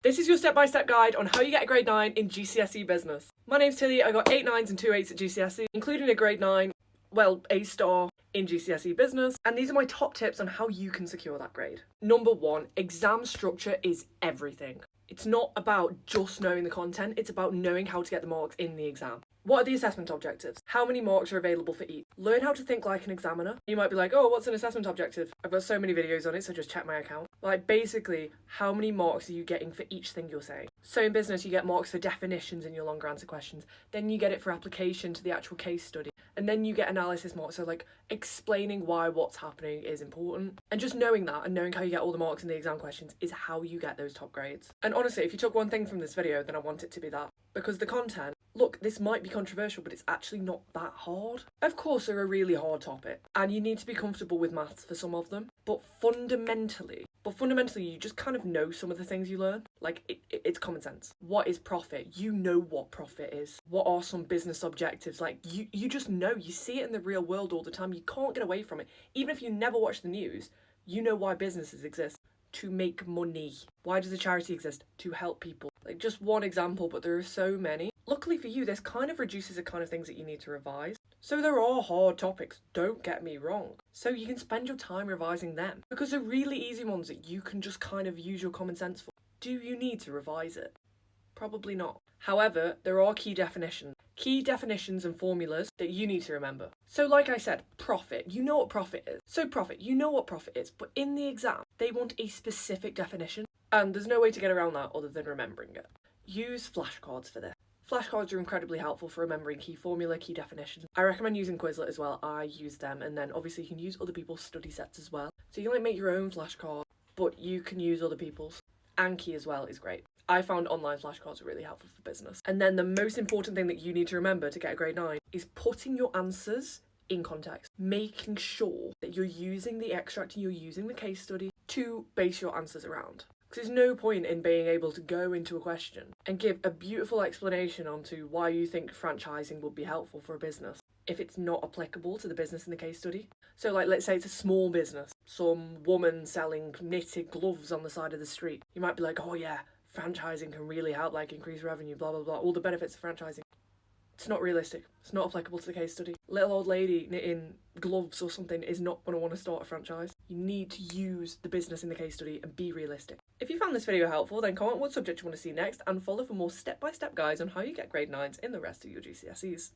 This is your step-by-step guide on how you get a grade 9 in GCSE business. My name's Tilly, I got 8 9s and 2 8s at GCSE, including a grade 9, well, A star in GCSE business, and these are my top tips on how you can secure that grade. Number 1, exam structure is everything. It's not about just knowing the content, it's about knowing how to get the marks in the exam. What are the assessment objectives? How many marks are available for each? Learn how to think like an examiner. You might be like, oh, what's an assessment objective? I've got so many videos on it, so just check my account. Like, basically, how many marks are you getting for each thing you're saying? So in business, you get marks for definitions in your longer answer questions. Then you get it for application to the actual case study. And then you get analysis marks, so like explaining why what's happening is important. And just knowing that and knowing how you get all the marks in the exam questions is how you get those top grades. And honestly, if you took one thing from this video, then I want it to be that. Because the content, look, this might be controversial, but it's actually not that hard. Of course, they're a really hard topic, and you need to be comfortable with maths for some of them, but fundamentally, you just kind of know some of the things you learn. Like, it's common sense. What is profit? You know what profit is. What are some business objectives? Like, you just know. You see it in the real world all the time. You can't get away from it. Even if you never watch the news, you know why businesses exist. To make money. Why does a charity exist? To help people. Like, just one example, but there are so many. Luckily for you, this kind of reduces the kind of things that you need to revise. So there are hard topics, don't get me wrong. So you can spend your time revising them. Because they're really easy ones that you can just kind of use your common sense for. Do you need to revise it? Probably not. However, there are key definitions. Key definitions and formulas that you need to remember. So like I said, profit. You know what profit is. So profit, you know what profit is. But in the exam, they want a specific definition. And there's no way to get around that other than remembering it. Use flashcards for this. Flashcards are incredibly helpful for remembering key formula, key definitions. I recommend using Quizlet as well. I use them, and then obviously you can use other people's study sets as well. So you can like make your own flashcard, but you can use other people's. Anki as well is great. I found online flashcards are really helpful for business. And then the most important thing that you need to remember to get a grade 9 is putting your answers in context. Making sure that you're using the extract and you're using the case study to base your answers around. Because there's no point in being able to go into a question and give a beautiful explanation onto why you think franchising would be helpful for a business if it's not applicable to the business in the case study. So like, let's say it's a small business, some woman selling knitted gloves on the side of the street. You might be like, oh yeah, franchising can really help, like increase revenue, blah, blah, blah, all the benefits of franchising. It's not realistic. It's not applicable to the case study. Little old lady knitting gloves or something is not going to want to start a franchise. You need to use the business in the case study and be realistic. If you found this video helpful, then comment what subject you want to see next and follow for more step-by-step guides on how you get grade 9s in the rest of your GCSEs.